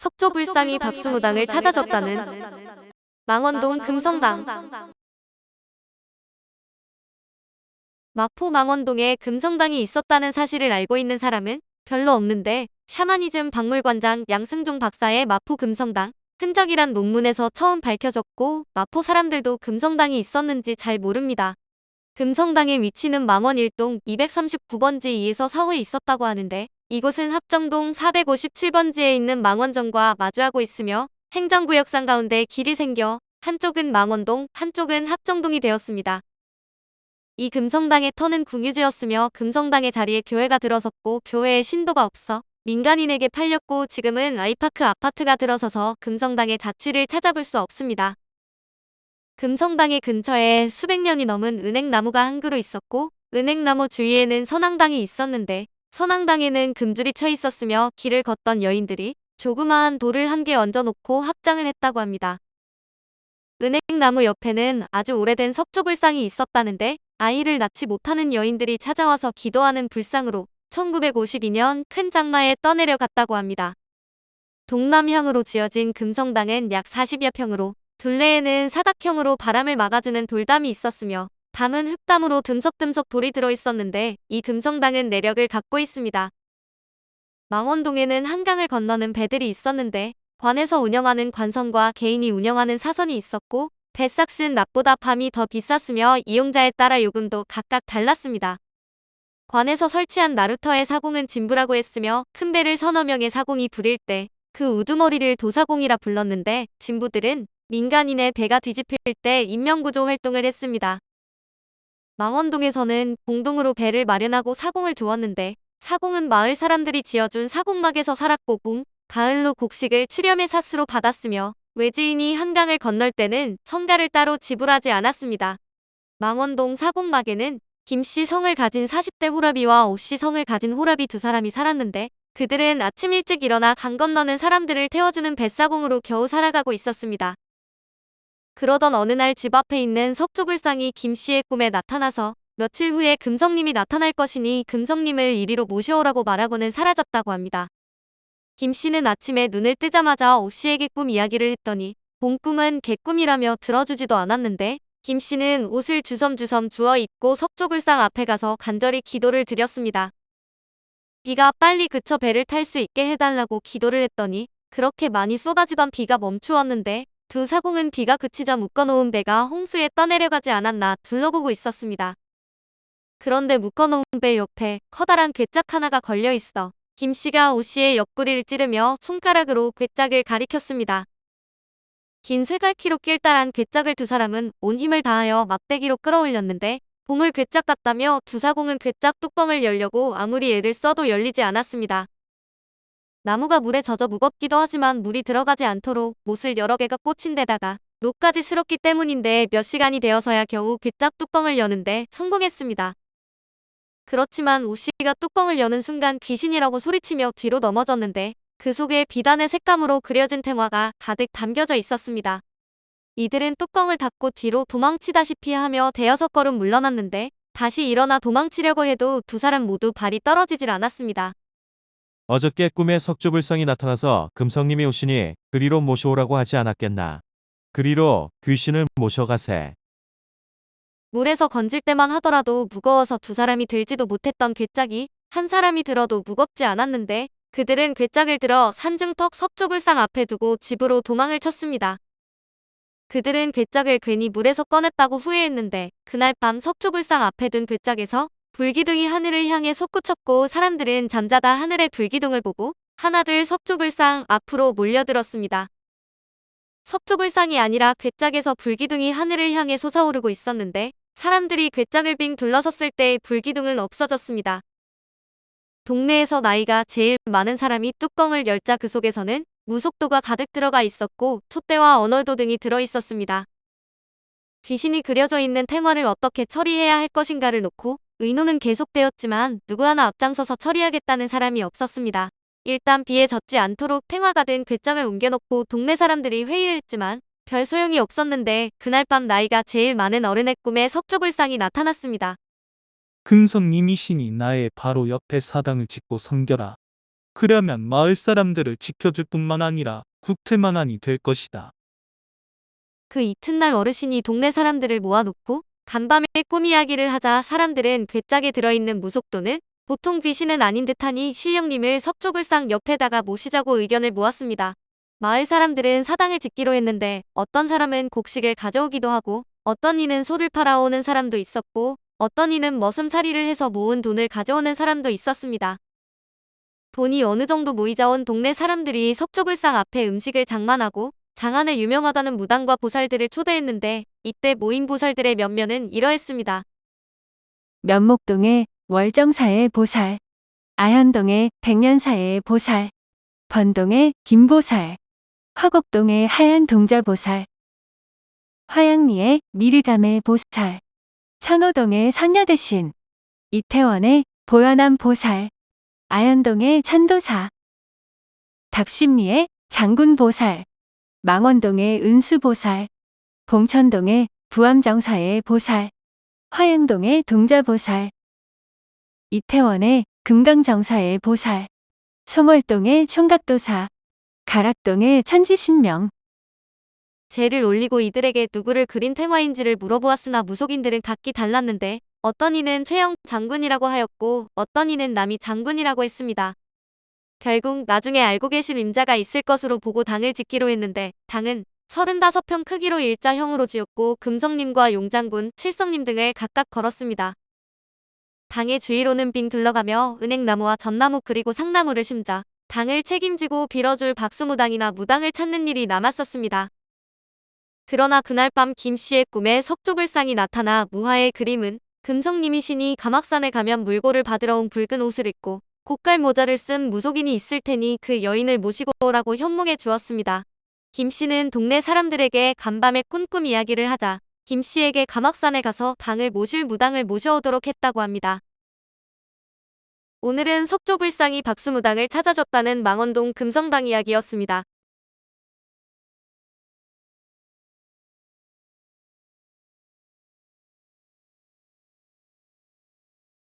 석조불상이 박수무당을 찾아줬다는 망원동 금성당. 마포 망원동에 금성당이 있었다는 사실을 알고 있는 사람은 별로 없는데, 샤머니즘 박물관장 양승종 박사의 마포 금성당 흔적이란 논문에서 처음 밝혀졌고, 마포 사람들도 금성당이 있었는지 잘 모릅니다. 금성당의 위치는 망원 1동 239번지 2에서 4호에 있었다고 하는데, 이곳은 합정동 457번지에 있는 망원정과 마주하고 있으며 행정구역상 가운데 길이 생겨 한쪽은 망원동, 한쪽은 합정동이 되었습니다. 이 금성당의 터는 궁유지였으며 금성당의 자리에 교회가 들어섰고, 교회에 신도가 없어 민간인에게 팔렸고, 지금은 아이파크 아파트가 들어서서 금성당의 자취를 찾아볼 수 없습니다. 금성당의 근처에 수백 년이 넘은 은행나무가 한 그루 있었고, 은행나무 주위에는 선앙당이 있었는데, 선앙당에는 금줄이 쳐 있었으며 길을 걷던 여인들이 조그마한 돌을 한 개 얹어놓고 합장을 했다고 합니다. 은행나무 옆에는 아주 오래된 석조불상이 있었다는데, 아이를 낳지 못하는 여인들이 찾아와서 기도하는 불상으로 1952년 큰 장마에 떠내려 갔다고 합니다. 동남향으로 지어진 금성당은 약 40여 평으로, 둘레에는 사각형으로 바람을 막아주는 돌담이 있었으며, 담은 흙담으로 듬석듬석 돌이 들어있었는데, 이 금성당은 내력을 갖고 있습니다. 망원동에는 한강을 건너는 배들이 있었는데, 관에서 운영하는 관선과 개인이 운영하는 사선이 있었고, 배삭은 낮보다 밤이 더 비쌌으며 이용자에 따라 요금도 각각 달랐습니다. 관에서 설치한 나루터의 사공은 진부라고 했으며, 큰 배를 서너 명의 사공이 부릴 때 그 우두머리를 도사공이라 불렀는데, 진부들은 민간인의 배가 뒤집힐 때 인명구조 활동을 했습니다. 망원동에서는 공동으로 배를 마련하고 사공을 두었는데, 사공은 마을 사람들이 지어준 사공막에서 살았고, 봄, 가을로 곡식을 출염의 삿으로 받았으며, 외지인이 한강을 건널 때는 성가를 따로 지불하지 않았습니다. 망원동 사공막에는 김씨 성을 가진 40대 호라비와 오씨 성을 가진 호라비 두 사람이 살았는데, 그들은 아침 일찍 일어나 강 건너는 사람들을 태워주는 뱃사공으로 겨우 살아가고 있었습니다. 그러던 어느 날 집 앞에 있는 석조불상이 김씨의 꿈에 나타나서 며칠 후에 금성님이 나타날 것이니 금성님을 이리로 모셔오라고 말하고는 사라졌다고 합니다. 김씨는 아침에 눈을 뜨자마자 오씨에게 꿈 이야기를 했더니 본 꿈은 개꿈이라며 들어주지도 않았는데, 김씨는 옷을 주섬주섬 주워 입고 석조불상 앞에 가서 간절히 기도를 드렸습니다. 비가 빨리 그쳐 배를 탈 수 있게 해달라고 기도를 했더니 그렇게 많이 쏟아지던 비가 멈추었는데, 두 사공은 비가 그치자 묶어놓은 배가 홍수에 떠내려가지 않았나 둘러보고 있었습니다. 그런데 묶어놓은 배 옆에 커다란 괴짝 하나가 걸려있어 김씨가 오씨의 옆구리를 찌르며 손가락으로 괴짝을 가리켰습니다. 긴 쇠갈퀴로 낄달한 괴짝을 두 사람은 온 힘을 다하여 막대기로 끌어올렸는데, 보물 괴짝 같다며 두 사공은 괴짝 뚜껑을 열려고 아무리 애를 써도 열리지 않았습니다. 나무가 물에 젖어 무겁기도 하지만 물이 들어가지 않도록 못을 여러 개가 꽂힌 데다가 녹까지 쓸었기 때문인데, 몇 시간이 되어서야 겨우 괴짝 뚜껑을 여는데 성공했습니다. 그렇지만 오씨가 뚜껑을 여는 순간 귀신이라고 소리치며 뒤로 넘어졌는데, 그 속에 비단의 색감으로 그려진 탱화가 가득 담겨져 있었습니다. 이들은 뚜껑을 닫고 뒤로 도망치다시피 하며 대여섯 걸음 물러났는데, 다시 일어나 도망치려고 해도 두 사람 모두 발이 떨어지질 않았습니다. 어저께 꿈에 석조불상이 나타나서 금성님이 오시니 그리로 모셔오라고 하지 않았겠나. 그리로 귀신을 모셔가세. 물에서 건질 때만 하더라도 무거워서 두 사람이 들지도 못했던 괴짝이 한 사람이 들어도 무겁지 않았는데, 그들은 괴짝을 들어 산중턱 석조불상 앞에 두고 집으로 도망을 쳤습니다. 그들은 괴짝을 괜히 물에서 꺼냈다고 후회했는데, 그날 밤 석조불상 앞에 둔 괴짝에서 불기둥이 하늘을 향해 솟구쳤고, 사람들은 잠자다 하늘의 불기둥을 보고 하나둘 석조불상 앞으로 몰려들었습니다. 석조불상이 아니라 괴짝에서 불기둥이 하늘을 향해 솟아오르고 있었는데, 사람들이 괴짝을 빙 둘러섰을 때 불기둥은 없어졌습니다. 동네에서 나이가 제일 많은 사람이 뚜껑을 열자 그 속에서는 무속도가 가득 들어가 있었고, 촛대와 언얼도 등이 들어있었습니다. 귀신이 그려져 있는 탱화를 어떻게 처리해야 할 것인가를 놓고 의논은 계속되었지만 누구 하나 앞장서서 처리하겠다는 사람이 없었습니다. 일단 비에 젖지 않도록 탱화가 든 괴짝을 옮겨놓고 동네 사람들이 회의를 했지만 별 소용이 없었는데, 그날 밤 나이가 제일 많은 어른의 꿈에 석조불상이 나타났습니다. 금성님이시니 나의 바로 옆에 사당을 짓고 섬겨라. 그러면 마을 사람들을 지켜줄 뿐만 아니라 국태만환이 될 것이다. 그 이튿날 어르신이 동네 사람들을 모아놓고 간밤에 꿈 이야기를 하자 사람들은 괴짝에 들어있는 무속도는 보통 귀신은 아닌 듯하니 신령님을 석조불상 옆에다가 모시자고 의견을 모았습니다. 마을 사람들은 사당을 짓기로 했는데 어떤 사람은 곡식을 가져오기도 하고 어떤 이는 소를 팔아오는 사람도 있었고 어떤 이는 머슴살이를 해서 모은 돈을 가져오는 사람도 있었습니다. 돈이 어느 정도 모이자 온 동네 사람들이 석조불상 앞에 음식을 장만하고 장안에 유명하다는 무당과 보살들을 초대했는데 이때 모인 보살들의 면면은 이러했습니다. 면목동의 월정사의 보살, 아현동의 백년사의 보살, 번동의 김보살, 화곡동의 하얀 동자보살, 화양리의 미르감의 보살, 천호동의 선녀대신, 이태원의 보현암 보살, 아현동의 천도사, 답심리의 장군보살, 망원동의 은수보살, 봉천동의 부암정사의 보살, 화양동의 동자보살, 이태원의 금강정사의 보살, 송월동의 총각도사, 가락동의 천지신명. 제를 올리고 이들에게 누구를 그린 탱화인지를 물어보았으나 무속인들은 각기 달랐는데 어떤 이는 최영 장군이라고 하였고 어떤 이는 남이 장군이라고 했습니다. 결국 나중에 알고 계실 임자가 있을 것으로 보고 당을 짓기로 했는데 당은 35평 크기로 일자형으로 지었고 금성님과 용장군, 칠성님 등을 각각 걸었습니다. 당의 주위로는 빙 둘러가며 은행나무와 전나무 그리고 상나무를 심자 당을 책임지고 빌어줄 박수무당이나 무당을 찾는 일이 남았었습니다. 그러나 그날 밤 김씨의 꿈에 석조불상이 나타나 무화의 그림은 금성님이시니 가막산에 가면 물고를 받으러 온 붉은 옷을 입고 고깔 모자를 쓴 무속인이 있을 테니 그 여인을 모시고 오라고 현몽해 주었습니다. 김씨는 동네 사람들에게 간밤에 꾼꿈 이야기를 하자 김씨에게 가막산에 가서 당을 모실 무당을 모셔오도록 했다고 합니다. 오늘은 석조불상이 박수무당을 찾아줬다는 망원동 금성당 이야기였습니다.